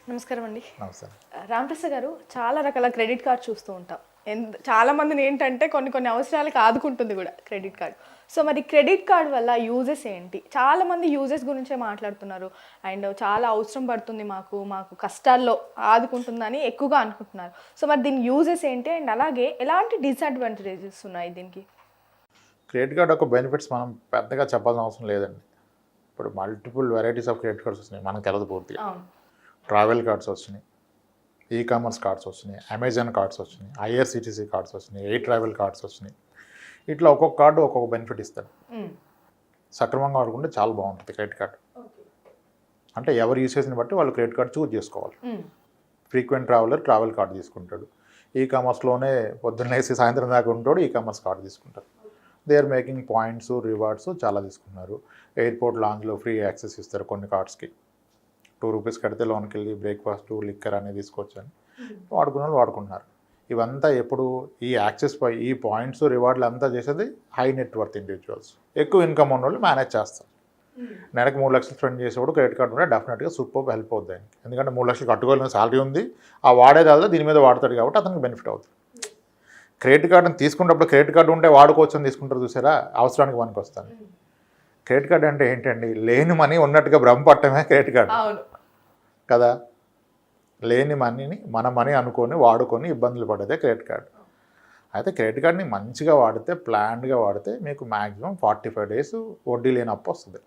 నమస్కారం అండి. నమస్కారం. రామప్రసాద్ గారు, చాలా రకాల క్రెడిట్ కార్డ్ చూస్తూ ఉంటాం. చాలా మందిని ఏంటంటే కొన్ని అవసరాలకు ఆదుకుంటుంది కూడా క్రెడిట్ కార్డ్. సో మరి క్రెడిట్ కార్డ్ వల్ల యూజెస్ ఏంటి? చాలా మంది యూజెస్ గురించే మాట్లాడుతున్నారు. అండ్ చాలా అవసరం పడుతుంది మాకు కష్టాల్లో ఆదుకుంటుందని ఎక్కువగా అనుకుంటున్నారు. సో మరి దీని యూజెస్ ఏంటి? అండ్ అలాగే ఎలాంటి డిసడ్వాంటేజెస్ ఉన్నాయి దీనికి? క్రెడిట్ కార్డ్ యొక్క బెనిఫిట్స్ మనం పెద్దగా చెప్పాల్సిన అవసరం లేదండి. ఇప్పుడు multiple varieties of credit cards వస్తున్నాయి, మనకు తెలదు పూర్తిగా. ట్రావెల్ కార్డ్స్ వచ్చినాయి, ఈ-కామర్స్ కార్డ్స్ వచ్చినాయి, అమెజాన్ కార్డ్స్ వచ్చినాయి, ఐఆర్సిటీసీ కార్డ్స్ వచ్చినాయి, ఎయిర్ ట్రావెల్ కార్డ్స్ వచ్చినాయి. ఇట్లా ఒక్కొక్క కార్డు ఒక్కొక్క బెనిఫిట్ ఇస్తాడు. సక్రమంగా వాడుకుంటే చాలా బాగుంటుంది క్రెడిట్ కార్డ్. అంటే ఎవరు యూసేజ్ని బట్టి వాళ్ళు క్రెడిట్ కార్డ్ చూజ్ చేసుకోవాలి. ఫ్రీక్వెంట్ ట్రావెల్ కార్డు తీసుకుంటాడు. ఈ-కామర్స్లోనే పొద్దున్నేసి సాయంత్రం దాకా ఉంటాడు, ఈ-కామర్స్ కార్డు తీసుకుంటారు. They are making points, rewards చాలా తీసుకున్నారు. ఎయిర్పోర్ట్ లాంజ్లో ఫ్రీ యాక్సెస్ ఇస్తారు కొన్ని కార్డ్స్కి. ₹2 కడితే లోన్కి వెళ్ళి బ్రేక్ఫాస్ట్, లిక్కర్ అనేది తీసుకోవచ్చని వాడుకున్న వాళ్ళు వాడుకుంటున్నారు. ఇవంతా ఎప్పుడు ఈ యాక్సెస్ ఈ పాయింట్స్, రివార్డులు అంతా చేసేది హై నెట్వర్త్ ఇండివిజువల్స్, ఎక్కువ ఇన్కమ్ ఉన్న వాళ్ళు మేనేజ్ చేస్తారు. నెలకు 3 లక్షలు స్పెండ్ చేసేవాడు క్రెడిట్ కార్డు ఉంటే డెఫినెట్గా సూపర్ హెల్ప్ అవుతుంది ఆయనకి. ఎందుకంటే 3 లక్షలు కట్టుకోవాలని శాలరీ ఉంది, ఆ వాడేదాల్లో దీని మీద వాడతాడు కాబట్టి అతనికి బెనిఫిట్ అవుతుంది. క్రెడిట్ కార్డుని తీసుకున్నప్పుడు క్రెడిట్ కార్డు ఉంటే వాడుకోవచ్చు అని తీసుకుంటారు చూసారా, అవసరానికి మనకు వస్తాను. క్రెడిట్ కార్డు అంటే ఏంటండి? లేని మనీ ఉన్నట్టుగా భ్రమపట్టమే క్రెడిట్ కార్డు కదా. లేని మనీని మన మనీ అనుకొని వాడుకొని ఇబ్బందులు పడేదే క్రెడిట్ కార్డు. అయితే క్రెడిట్ కార్డ్ని మంచిగా వాడితే, ప్లాన్డ్గా వాడితే మీకు మ్యాక్సిమం 45 days వడ్డీ లేని అప్పు వస్తుంది.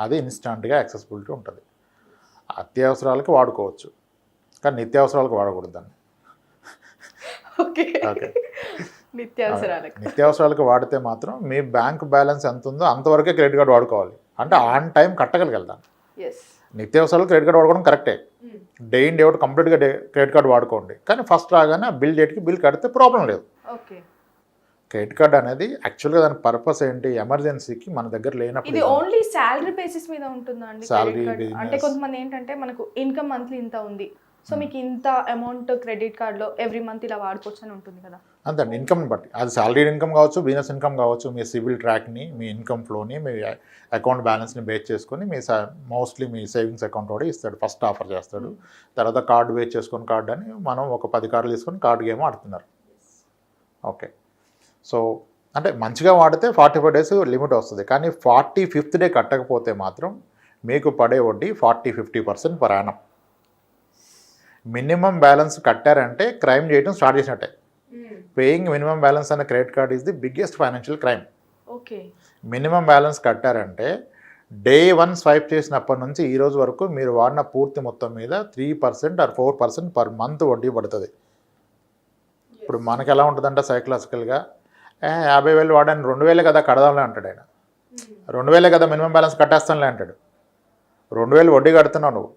అది ఇన్స్టంట్గా యాక్సెసిబిలిటీ ఉంటుంది. అత్యవసరాలకి వాడుకోవచ్చు, కానీ నిత్యావసరాలకు వాడకూడదు దాన్ని. ఓకే, నిత్యావసరాలకు వాడితే మాత్రం మీ బ్యాంక్ బ్యాలెన్స్ ఎంత ఉందో అంతవరకే క్రెడిట్ కార్డు వాడుకోవాలి. అంటే ఆన్ టైం కట్టగలిగెళ్దాం. నిత్యావసరాలు క్రెడిట్ కార్డు వాడుకోవడం కరెక్టే. డే ఇన్ డే అవుట్ కంప్లీట్గా క్రెడిట్ కార్డు వాడుకోండి, కానీ ఫస్ట్ రాగానే బిల్ డేట్కి బిల్ కడితే ప్రాబ్లం లేదు. క్రెడిట్ కార్డ్ అనేది యాక్చువల్గా దాని పర్పస్ ఏంటి? ఎమర్జెన్సీకి మన దగ్గర లేనప్పుడు. ఇది ఓన్లీ సాలరీ బేసిస్ మీద ఉంటుందా అండి? సాలరీ అంటే కొంతమంది ఏంటంటే మనకు ఇన్కమ్ మంత్లీ ఇంత ఉంది, సో మీకు ఇంత అమౌంట్ క్రెడిట్ కార్డ్లో ఎవ్రీ మంత్ ఇలా వాడుకోవచ్చు అని ఉంటుంది కదా. అంతే, ఇన్కమ్ని బట్టి. అది సాలరీ ఇన్కమ్ కావచ్చు, బిజినెస్ ఇన్కమ్ కావచ్చు, మీ సివిల్ ట్రాక్ని, మీ ఇన్కమ్ ఫ్లోని, మీ అకౌంట్ బ్యాలెన్స్ని బేస్ చేసుకొని మీ మోస్ట్లీ మీ సేవింగ్స్ అకౌంట్ కూడా ఇస్తాడు. ఫస్ట్ ఆఫర్ చేస్తాడు, తర్వాత కార్డు బేస్ చేసుకొని కార్డు అని మనం ఒక 10 కార్డులు తీసుకొని కార్డు గేమ్ ఆడుతున్నారు. ఓకే, సో అంటే మంచిగా వాడితే 45 days లిమిట్ వస్తుంది, కానీ 45th day కట్టకపోతే మాత్రం మీకు పడే వడ్డీ 40-50% పర్ యానం. మినిమం బ్యాలెన్స్ కట్టారంటే క్రైమ్ చేయడం స్టార్ట్ చేసినట్టే. పేయింగ్ మినిమం బ్యాలెన్స్ అనే credit card is the biggest financial crime. Okay, minimum balance కట్టారంటే డే 1 స్వైప్ చేసినప్పటి నుంచి ఈ రోజు వరకు మీరు వాడిన పూర్తి మొత్తం మీద 3% or 4% పర్ మంత్ వడ్డీ పడుతుంది. ఇప్పుడు మనకి ఎలా ఉంటుందంటే సైకలాజికల్గా 50,000 వాడాను, 2,000 కదా కడదాంలే అంటాడు ఆయన. 2,000 కదా మినిమం బ్యాలెన్స్ కట్టేస్తానులే అంటాడు. 2,000 వడ్డీ కడుతున్నావు నువ్వు.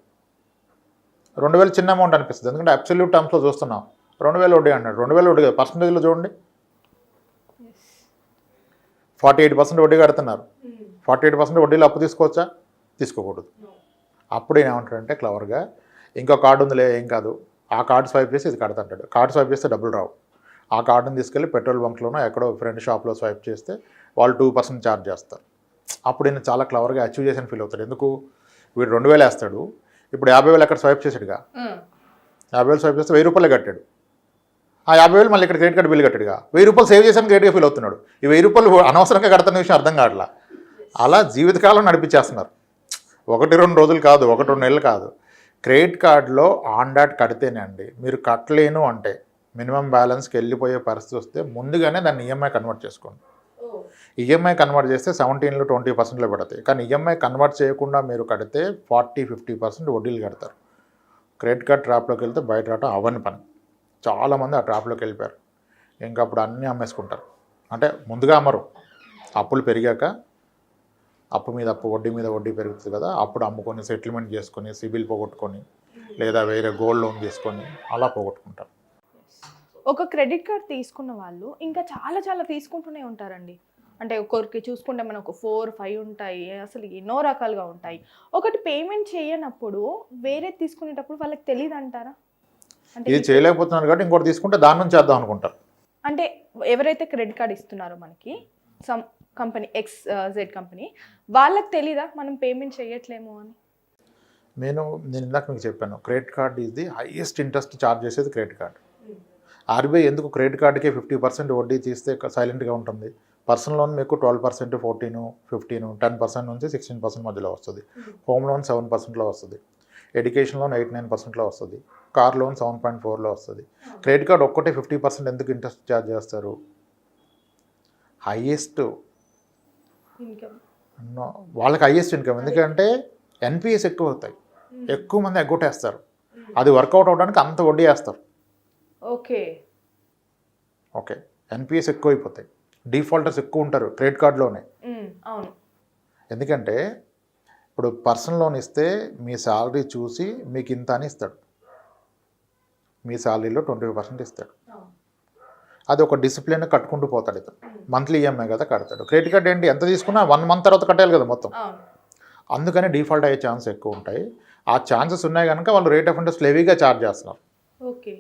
2,000 చిన్న అమౌంట్ అనిపిస్తుంది, ఎందుకంటే అబ్సల్యూట్ టర్మ్స్లో చూస్తున్నాం. 2,000 వడ్డీ అంటాడు. 2,000 వడ్డీ కదా, పర్సంటేజ్లో చూడండి 48% వడ్డీ కడుతున్నారు. 48% వడ్డీలో అప్పు తీసుకోవచ్చా? తీసుకోకూడదు. అప్పుడు ఏమంటాడంటే క్లవర్గా, ఇంకో కార్డు ఉందిలే ఏం కాదు, ఆ కార్డు స్వైప్ చేసి ఇది కడతాంటాడు. కార్డు స్వైప్ చేస్తే డబ్బులు రావు. ఆ కార్డుని తీసుకెళ్ళి పెట్రోల్ బంక్లోనో ఎక్కడో ఫ్రెండ్ షాప్లో స్వైప్ చేస్తే వాళ్ళు 2% ఛార్జ్ చేస్తారు. అప్పుడు ఈయన చాలా క్లవర్గా అచీవ్ చేసిన ఫీల్ అవుతాడు. ఎందుకు? వీడు 2,000 వేస్తాడు, ఇప్పుడు 50,000 అక్కడ స్వైప్ చేసాడుగా, 50,000 స్వైప్ చేస్తే 1,000 రూపాయలు కట్టాడు. ఆ 50,000 మళ్ళీ ఇక్కడ క్రెడిట్ కార్డు బిల్ కట్టాడుగా, 1,000 రూపాయలు సేవ్ చేశాను గ్రేట్గా ఫీల్ అవుతున్నాడు. ఈ 1,000 రూపాయలు అనవసరంగా కడుతున్న విషయం అర్థం కావట్లా. అలా జీవితకాలం నడిపించేస్తున్నారు. 1-2 రోజులు కాదు, 1-2 నెలలు కాదు. క్రెడిట్ కార్డులో ఆన్ డాట్ కడితేనే అండి, మీరు కట్టలేను అంటే మినిమం బ్యాలెన్స్కి వెళ్ళిపోయే పరిస్థితి వస్తే ముందుగానే దాన్ని ఈఎంఐ కన్వర్ట్ చేసుకోండి. ఈఎంఐ కన్వర్ట్ చేస్తే 17లో 20%లో పడతాయి, కానీ ఈఎంఐ కన్వర్ట్ చేయకుండా మీరు కడితే 40-50% వడ్డీలు కడతారు. క్రెడిట్ కార్డ్ ట్రాప్లోకి వెళ్తే బయట రావటం అవని పని. చాలామంది ఆ ట్రాప్లోకి వెళ్ళిపోయారు. ఇంకా అప్పుడు అన్నీ అమ్మేసుకుంటారు. అంటే ముందుగా అమ్మరు, అప్పులు పెరిగాక అప్పు మీద అప్పు, వడ్డీ మీద వడ్డీ పెరుగుతుంది కదా, అప్పుడు అమ్ముకొని సెటిల్మెంట్ చేసుకొని సిబిల్ పోగొట్టుకొని, లేదా వేరే గోల్డ్ లోన్ తీసుకొని అలా పోగొట్టుకుంటారు. ఒక క్రెడిట్ కార్డ్ తీసుకున్న వాళ్ళు ఇంకా చాలా తీసుకుంటూనే ఉంటారండి. అంటే ఒక్కొక్కరికి చూసుకుంటే మనకు 4-5 ఉంటాయి, అసలు ఎన్నో రకాలుగా ఉంటాయి. ఒకటి పేమెంట్ చేయనప్పుడు వేరే తీసుకునేటప్పుడు వాళ్ళకి తెలియదు అంటారా? అంటే ఇది చేయలేకపోతున్నారు కాబట్టి ఇంకోటి తీసుకుంటే దాని నుంచి చేద్దాం అనుకుంటారు. అంటే ఎవరైతే క్రెడిట్ కార్డ్ ఇస్తున్నారో మనకి సమ్ కంపెనీ XZ కంపెనీ, వాళ్ళకి తెలీదా మనం పేమెంట్ చేయట్లేము అని? నేను ఇందాక మీకు చెప్పాను, credit card is the highest interest charge చేసేది క్రెడిట్ కార్డ్. ఆర్బీఐ ఎందుకు క్రెడిట్ కార్డుకే 50% వడ్డీ తీస్తే సైలెంట్గా ఉంటుంది? పర్సనల్ లోన్ మీకు 12%, 14, 15, 10% నుంచి 16% మధ్యలో వస్తుంది. హోమ్ లోన్ 7%లో వస్తుంది. ఎడ్యుకేషన్ లోన్ 8-9%లో వస్తుంది. కార్ లోన్ 7.4లో వస్తుంది. క్రెడిట్ కార్డ్ ఒక్కటే 50% ఎందుకు ఇంట్రెస్ట్ ఛార్జ్ చేస్తారు? హైయెస్ట్ వాళ్ళకి హైయెస్ట్ ఇన్కమ్. ఎందుకంటే ఎన్పిఎస్ ఎక్కువ అవుతాయి, ఎక్కువ మంది ఎగ్గొట్టేస్తారు. అది వర్కౌట్ అవడానికి అంత వడ్డీ వేస్తారు. ఓకే ఓకే, ఎన్పిఎస్ ఎక్కువ అయిపోతాయి, డిఫాల్టర్స్ ఎక్కువ ఉంటారు క్రెడిట్ కార్డులోనే. అవును. ఎందుకంటే ఇప్పుడు పర్సనల్ లోన్ ఇస్తే మీ శాలరీ చూసి మీకు ఇంత అని ఇస్తాడు, మీ శాలరీలో 25% ఇస్తాడు. అది ఒక డిసిప్లిన్ కట్టుకుంటూ పోతాడు ఇతను. మంత్లీ ఈఎంఐ కదా కడతాడు. క్రెడిట్ కార్డ్ ఏంటి, ఎంత తీసుకున్నా 1 month తర్వాత కట్టాలి కదా మొత్తం. అందుకని డిఫాల్ట్ అయ్యే ఛాన్స్ ఎక్కువ ఉంటాయి. ఆ ఛాన్సెస్ ఉన్నాయి కనుక వాళ్ళు రేట్ ఆఫ్ ఇంట్రెస్ట్ హెవీగా ఛార్జ్ చేస్తున్నారు. ఓకే.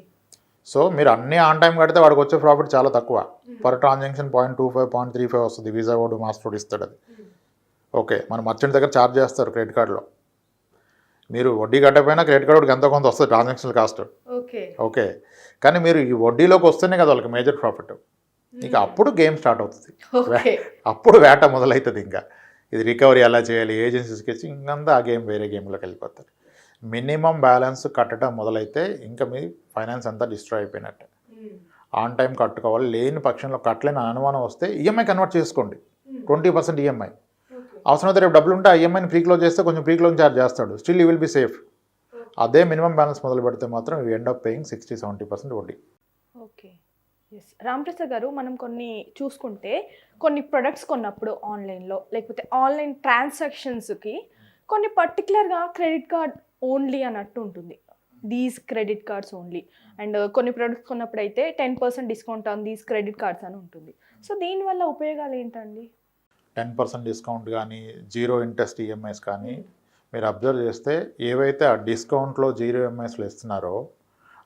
సో మీరు అన్నీ ఆన్ టైం కడితే వాడికి వచ్చే ప్రాఫిట్ చాలా తక్కువ. పర్ ట్రాన్సాక్షన్ 0.25, 0.35 వస్తుంది. వీసా కోడ్, మాస్టర్ ఇస్తాడు అది. ఓకే, మన మర్చెంట్ దగ్గర ఛార్జ్ చేస్తారు క్రెడిట్ కార్డులో. మీరు వడ్డీ కట్టకపోయినా క్రెడిట్ కార్డుకి ఎంతో కొంత వస్తుంది ట్రాన్సాక్షన్ కాస్ట్. ఓకే, కానీ మీరు ఈ వడ్డీలోకి వస్తేనే కదా వాళ్ళకి మేజర్ ప్రాఫిట్. ఇక అప్పుడు గేమ్ స్టార్ట్ అవుతుంది, అప్పుడు వేట మొదలవుతుంది. ఇంకా ఇది రికవరీ ఎలా చేయాలి, ఏజెన్సీస్కి ఇచ్చి ఇంకంతా ఆ గేమ్ వేరే గేమ్లోకి వెళ్ళిపోతారు. మినిమం బ్యాలెన్స్ కట్టడం మొదలైతే ఇంకా మీ ఫైనాన్స్ అంతా డిస్ట్రాయ్ అయిపోయినట్టే. ఆన్ టైం కట్టుకోవాలి. లేని పక్షంలో కట్టలేని అనుమానం వస్తే ఈఎంఐ కన్వర్ట్ చేసుకోండి, 20% ఈఎంఐ. అవసరమైతే రేపు డబ్బులు ఉంటే ఆ ఈఎంఐని ప్రీ క్లోజ్ చేస్తే కొంచెం ప్రీ క్లోజ్ ఛార్జ్ చేస్తాడు, still you will be safe. అదే మినిమం బ్యాలెన్స్ మొదలు పెడితే మాత్రం యూ ఎండ్ అప్ పేయింగ్ 60-70% వడ్డీ. Okay, yes. రామప్రసాద్ గారు, మనం కొన్ని చూసుకుంటే కొన్ని ప్రొడక్ట్స్ కొన్నప్పుడు ఆన్లైన్లో లేకపోతే ఆన్లైన్ ట్రాన్సాక్షన్స్కి కొన్ని పర్టికులర్గా క్రెడిట్ కార్డ్ ఓన్లీ అన్నట్టు ఉంటుంది, these credit cards only. And కొన్ని ప్రొడక్ట్స్ కొన్నప్పుడు అయితే 10% discount on these credit cards అని ఉంటుంది. సో దీనివల్ల ఉపయోగాలు ఏంటండి? 10% డిస్కౌంట్ కానీ, 0 ఇంట్రెస్ట్ ఈఎంఐస్ కానీ మీరు అబ్జర్వ్ చేస్తే ఏవైతే ఆ డిస్కౌంట్లో 0 ఈఎంఐస్లో ఇస్తున్నారో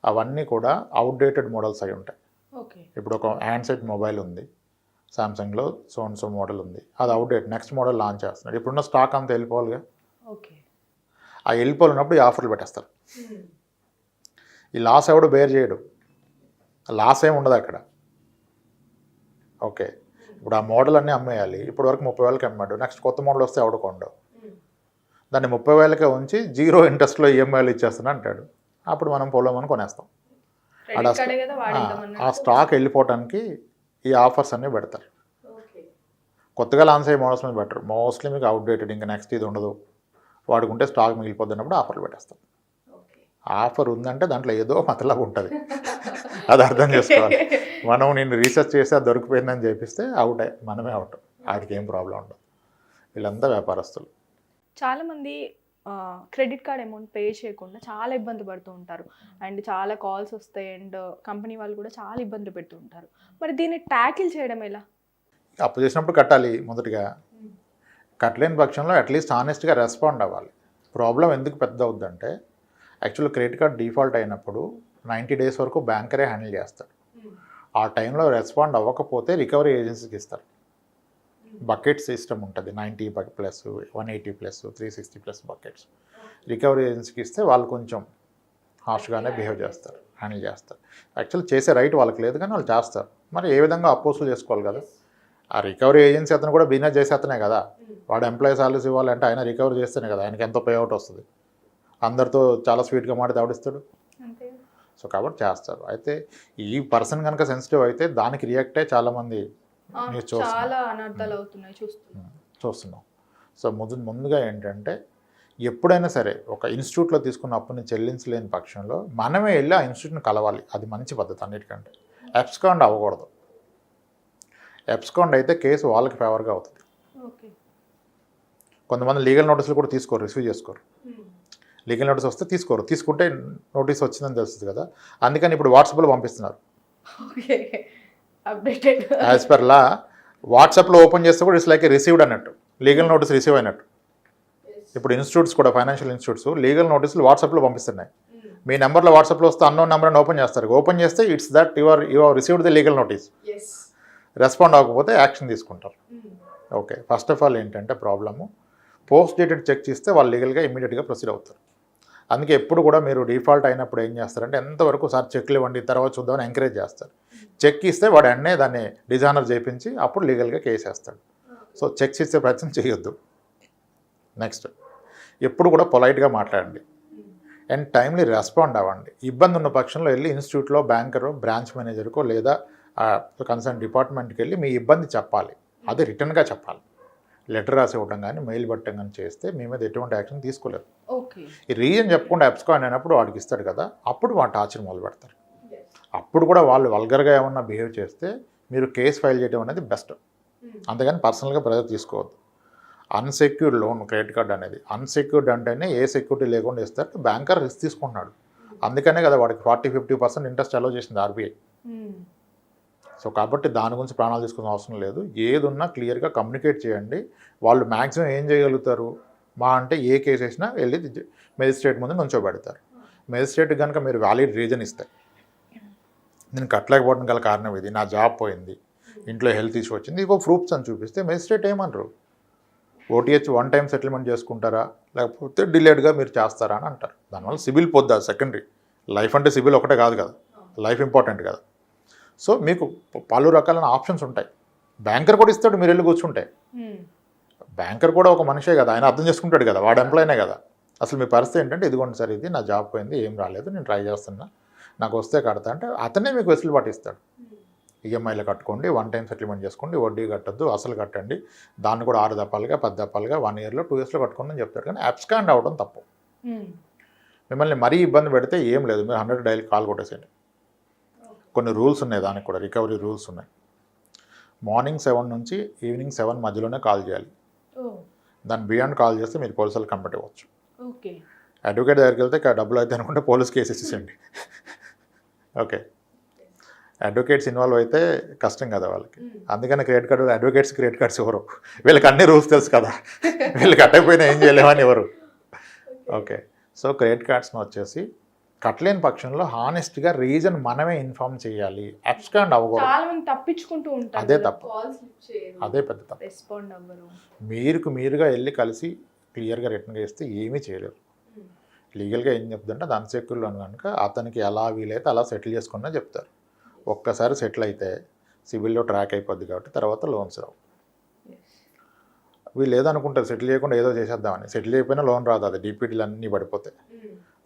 అవన్నీ కూడా అవుట్డేటెడ్ మోడల్స్ అయి ఉంటాయి. ఓకే. ఇప్పుడు ఒక హ్యాండ్సెట్ మొబైల్ ఉంది, సామ్సంగ్లో సో మోడల్ ఉంది, అది అవుట్డేట్, నెక్స్ట్ మోడల్ లాంచ్ చేస్తున్నాడు. ఇప్పుడున్న స్టాక్ అంతా వెళ్ళిపోవాలిగా. ఓకే. ఆ వెళ్ళిపోయినప్పుడు ఈ ఆఫర్లు పెట్టేస్తారు. ఈ లాస్ ఎవడు బేర్ చేయడు, లాస్ ఏమి ఉండదు అక్కడ. ఓకే, ఇప్పుడు ఆ మోడల్ అన్నీ అమ్మేయాలి. ఇప్పటి వరకు 30,000కి అమ్మాడు, నెక్స్ట్ కొత్త మోడల్ వస్తే ఎవడు కొండవు. దాన్ని 30,000కే ఉంచి 0 ఇంట్రెస్ట్లో ఈఎంఐలు ఇచ్చేస్తున్నా అంటాడు. అప్పుడు మనం పొలమని కొనేస్తాం. ఆ స్టాక్ వెళ్ళిపోవటానికి ఈ ఆఫర్స్ అన్నీ పెడతారు. కొత్తగా లాంచ్ అయ్యే మోడల్స్ మీద బెటర్, మోస్ట్లీ మీకు అవుట్డేటెడ్, ఇంకా నెక్స్ట్ ఇది ఉండదు, వాడుకుంటే స్టాక్ మిగిలిపోతున్నప్పుడు ఆఫర్లు పెట్టేస్తాం. ఆఫర్ ఉందంటే దాంట్లో ఏదో మతలబు ఉంటుంది, అది అర్థం చేసుకోవాలి. మనం నేను రీసెర్చ్ చేసి అది దొరికిపోయిందని చెప్పిస్తే అవుట్, మనమే అవుట్, వాడికి ఏం ప్రాబ్లం ఉండదు. వీళ్ళంతా వ్యాపారస్తులు. చాలామంది క్రెడిట్ కార్డ్ అమౌంట్ పే చేయకుండా చాలా ఇబ్బంది పడుతూ ఉంటారు. అండ్ చాలా కాల్స్ వస్తాయి, అండ్ కంపెనీ వాళ్ళు కూడా చాలా ఇబ్బందులు పెడుతూ ఉంటారు. మరి దీన్ని ట్యాకిల్ చేయడం ఎలా? అప్పు చేసినప్పుడు కట్టాలి మొదటిగా. కట్టలేని పక్షంలో అట్లీస్ట్ హానెస్ట్గా రెస్పాండ్ అవ్వాలి. ప్రాబ్లం ఎందుకు పెద్ద అవుద్దంటే, యాక్చువల్ క్రెడిట్ కార్డ్ డిఫాల్ట్ అయినప్పుడు 90 days వరకు బ్యాంకరే హ్యాండిల్ చేస్తాడు. ఆ టైంలో రెస్పాండ్ అవ్వకపోతే రికవరీ ఏజెన్సీకి ఇస్తారు. బకెట్ సిస్టమ్ ఉంటుంది, 90+, 180+, 360+ బకెట్స్. రికవరీ ఏజెన్సీకి ఇస్తే వాళ్ళు కొంచెం హార్ష్గానే బిహేవ్ చేస్తారు, హ్యాండిల్ చేస్తారు. యాక్చువల్ చేసే రైట్ వాళ్ళకి లేదు, కానీ వాళ్ళు చేస్తారు. మరి ఏ విధంగా అపోజులు చేసుకోవాలి కదా. ఆ రికవరీ ఏజెన్సీ అతను కూడా బిజినెస్ చేసేతనే కదా, వాడు ఎంప్లాయీ సాలరీస్ ఇవ్వాలంటే ఆయన రికవరీ చేస్తేనే కదా ఆయనకి ఎంతో పే అవుట్ వస్తుంది. అందరితో చాలా స్వీట్గా మాట్లాడి ఆవిడిస్తాడు. సో కాబట్టి చేస్తారు. అయితే ఈ పర్సన్ కనుక సెన్సిటివ్ అయితే దానికి రియాక్టే చాలామంది న్యూస్ చూస్తున్నాం. సో ముందుగా ఏంటంటే, ఎప్పుడైనా సరే ఒక ఇన్స్టిట్యూట్లో తీసుకున్న అప్పుని చెల్లించలేని పక్షంలో మనమే వెళ్ళి ఆ ఇన్స్టిట్యూట్ని కలవాలి. అది మంచి పద్ధతి అన్నిటికంటే. ఎబ్స్కాండ్ అవ్వకూడదు. ఎబ్స్కాండ్ అయితే కేసు వాళ్ళకి ఫేవర్గా అవుతుంది. కొంతమంది లీగల్ నోటీసులు కూడా తీసుకోరు, రిసీవ్ చేసుకోరు. లీగల్ నోటీస్ వస్తే తీసుకోరు, తీసుకుంటే నోటీస్ వచ్చిందని తెలుస్తుంది కదా. అందుకని ఇప్పుడు వాట్సాప్లో పంపిస్తున్నారు. యాజ్ పర్ లా వాట్సాప్లో ఓపెన్ చేస్తే కూడా ఇట్స్ లైక్ రిసీవ్డ్ అన్నట్టు, లీగల్ నోటీస్ రిసీవ్ అయినట్టు. ఇప్పుడు ఇన్స్టిట్యూట్స్ కూడా, ఫైనాన్షియల్ ఇన్స్టిట్యూట్స్ లీగల్ నోటీసులు వాట్సాప్లో పంపిస్తున్నాయి. మీ నెంబర్లో వాట్సాప్లో వస్తే అన్నోన్ నెంబర్ అని ఓపెన్ చేస్తారు. ఓపెన్ చేస్తే it's that you are received the legal notice. Respond అవ్వకపోతే యాక్షన్ తీసుకుంటారు. ఓకే, ఫస్ట్ ఆఫ్ ఆల్ ఏంటంటే ప్రాబ్లము, పోస్ట్ డేటెడ్ చెక్ చేస్తే వాళ్ళు లీగల్గా ఇమీడియట్గా ప్రొసీడ్ అవుతారు. అందుకే ఎప్పుడు కూడా మీరు డిఫాల్ట్ అయినప్పుడు ఏం చేస్తారంటే ఎంతవరకు సార్ చెక్లు ఇవ్వండి తర్వాత చూద్దామని ఎంకరేజ్ చేస్తారు. చెక్ ఇస్తే వాడు అన్నే దాన్ని డిజానర్ చేయించి అప్పుడు లీగల్గా కేసు వేస్తాడు. సో చెక్స్ ఇచ్చే ప్రయత్నం చేయొద్దు. నెక్స్ట్, ఎప్పుడు కూడా పొలైట్గా మాట్లాడండి అండ్ టైమ్లీ రెస్పాండ్ అవ్వండి. ఇబ్బంది ఉన్న పక్షంలో వెళ్ళి ఇన్స్టిట్యూట్లో బ్యాంకరు బ్రాంచ్ మేనేజర్కో లేదా కన్సర్న్ డిపార్ట్మెంట్కి వెళ్ళి మీ ఇబ్బంది చెప్పాలి. అది రిటర్న్గా చెప్పాలి. లెటర్ రాసి ఇవ్వడం కానీ మెయిల్ పెట్టడం కానీ చేస్తే మీ మీద ఎటువంటి యాక్షన్ తీసుకోలేదు. ఈ రీజన్ చెప్పకుండా అబ్స్కాండ్ అయినప్పుడు వాడికి ఇస్తాడు కదా, అప్పుడు వాడు టార్చర్ మొదలు పెడతారు. అప్పుడు కూడా వాళ్ళు వల్గర్గా ఏమన్నా బిహేవ్ చేస్తే మీరు కేసు ఫైల్ చేయడం అనేది బెస్ట్. అంతేగాని పర్సనల్గా ప్రెజర్ తీసుకోవద్దు. అన్సెక్యూర్డ్ లోన్ క్రెడిట్ కార్డ్ అనేది అన్సెక్యూర్డ్ అంటేనే ఏ సెక్యూరిటీ లేకుండా ఇస్తారు. బ్యాంకర్ రిస్క్ తీసుకుంటున్నాడు. అందుకనే కదా వాడికి 40-50% ఇంట్రెస్ట్ అలో చేసింది ఆర్బీఐ. సో కాబట్టి దాని గురించి ప్రాణాలు తీసుకోవాల్సిన అవసరం లేదు. ఏది ఉన్నా క్లియర్గా కమ్యూనికేట్ చేయండి. వాళ్ళు మ్యాక్సిమం ఏం చేయగలుగుతారు, మా అంటే ఏ కేసు వేసినా వెళ్ళి మెజిస్ట్రేట్ ముందు నుంచోబెడతారు. మెజిస్ట్రేట్ కనుక మీరు వ్యాలిడ్ రీజన్ ఇస్తే, నేను కట్టలేకపోవడం గల కారణం ఇది, నా జాబ్ పోయింది, ఇంట్లో హెల్త్ ఇష్యూ వచ్చింది, ఇగో ప్రూఫ్స్ అని చూపిస్తే మెజిస్ట్రేట్ ఏమనరు. ఓటీహెచ్ 1 టైం సెటిల్మెంట్ చేసుకుంటారా లేకపోతే డిలేడ్గా మీరు చేస్తారా అని అంటారు. దానివల్ల సిబిల్ పొద్దా సెకండరీ. లైఫ్ అంటే సిబిల్ ఒకటే కాదు కదా, లైఫ్ ఇంపార్టెంట్ కదా. సో మీకు పలు రకాలైన ఆప్షన్స్ ఉంటాయి. బ్యాంకర్ కూడా ఇస్తాడు మీరు వెళ్ళి కూర్చుంటే. బ్యాంకర్ కూడా ఒక మనిషే కదా, ఆయన అర్థం చేసుకుంటాడు కదా, వాడు ఎంప్లాయనే కదా. అసలు మీ పరిస్థితి ఏంటంటే ఇదిగోండి సార్, ఇది నా జాబ్ పోయింది, ఏం రాలేదు, నేను ట్రై చేస్తున్నా, నాకు వస్తే కడతా అంటే అతనే మీకు వెసులుబాటు ఇస్తాడు. ఈఎంఐలో కట్టుకోండి, 1 టైం సెటిల్మెంట్ చేసుకోండి, వడ్డీ కట్టద్దు, అసలు కట్టండి, దాన్ని కూడా 6 దఫాలుగా 10 దఫాలుగా 1 ఇయర్లో 2 ఇయర్స్లో కట్టుకోండి అని చెప్తాడు. కానీ అబ్స్కాండ్ అవ్వడం తప్పు. మిమ్మల్ని మరీ ఇబ్బంది పెడితే ఏం లేదు, మీరు 100 డైలీ కాల్ కొట్టేసేయండి. కొన్ని రూల్స్ ఉన్నాయి, దానికి కూడా రికవరీ రూల్స్ ఉన్నాయి. మార్నింగ్ 7 నుంచి ఈవినింగ్ 7 మధ్యలోనే కాల్ చేయాలి. దాని బియాండ్ కాల్ చేస్తే మీరు పోలీసులు కంప్లైంట్ ఇవ్వచ్చు. అడ్వకేట్ దగ్గరికి వెళ్తే డబ్బులు అయితే అనుకుంటే పోలీస్ కేసు ఇచ్చేసేయండి. ఓకే, అడ్వకేట్స్ ఇన్వాల్వ్ అయితే కష్టం కదా వాళ్ళకి. అందుకని క్రెడిట్ కార్డు క్రెడిట్ కార్డ్స్ ఎవరు, వీళ్ళకి అన్ని రూల్స్ తెలుసు కదా, వీళ్ళు కట్టకపోయినా ఏం చేయలేమని ఎవరు. ఓకే, సో క్రెడిట్ కార్డ్స్ని వచ్చేసి కట్టలేని పక్షంలో హానెస్ట్గా రీజన్ మనమే ఇన్ఫార్మ్ చేయాలి. అబ్స్కాండ్ అవ్వకూడదు, తప్పించుకుంటూ ఉంటారు. అదే తప్పు, అదే పెద్ద తప్పు. మీరుగా వెళ్ళి కలిసి క్లియర్గా రిటర్న్గా ఇస్తే ఏమీ చేయలేరు. లీగల్గా ఏం చెప్తుంటే అది అన్సెక్యూర్ లోన్ కనుక అతనికి ఎలా వీలైతే అలా సెటిల్ చేసుకున్నా చెప్తారు. ఒక్కసారి సెటిల్ అయితే సివిల్లో ట్రాక్ అయిపోద్ది కాబట్టి తర్వాత లోన్స్ రావు. వీళ్ళు ఏదనుకుంటారు సెటిల్ చేయకుండా ఏదో చేసేద్దామని, సెటిల్ అయిపోయినా లోన్ రాదు, అది డీపీటీలు అన్నీ పడిపోతాయి.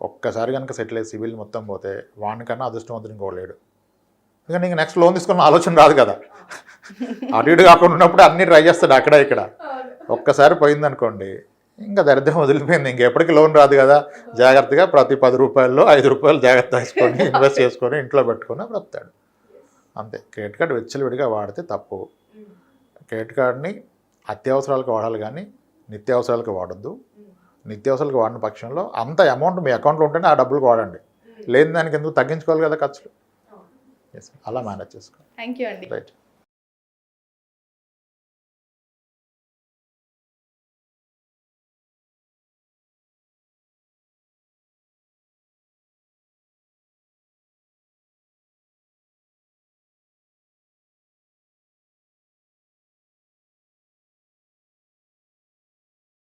ఒక్కసారి కనుక సెటిల్ అయ్యి సివిల్ మొత్తం పోతే వానికన్నా అదృష్టవంతుడు ఇంకోలేడు. ఎందుకంటే ఇంక నెక్స్ట్ లోన్ తీసుకున్న ఆలోచన రాదు కదా. అటు ఇటు కాకుండా ఉన్నప్పుడు అన్నీ ట్రై చేస్తాడు అక్కడ ఇక్కడ. ఒక్కసారి పోయిందనుకోండి ఇంకా దరిద్రం వదిలిపోయింది, ఇంకెప్పటికీ లోన్ రాదు కదా. జాగ్రత్తగా ప్రతి 10 రూపాయల్లో 5 రూపాయలు జాగ్రత్త వేసుకొని ఇన్వెస్ట్ చేసుకొని ఇంట్లో పెట్టుకొని బ్రతాడు అంతే. క్రెడిట్ కార్డు విచ్చలవిడిగా వాడితే తప్పు. క్రెడిట్ కార్డుని అత్యవసరాలకు వాడాలి కానీ నిత్యావసరాలకు వాడద్దు. నిత్యావసరాలకు వాడిన పక్షంలో అంత అమౌంట్ మీ అకౌంట్లో ఉంటేనే ఆ డబ్బులకు వాడండి, లేని దానికి ఎందుకు తగ్గించుకోవాలి కదా ఖర్చులు. అలా మేనేజ్ చేసుకోండి. థ్యాంక్ యూ అండి. రైట్.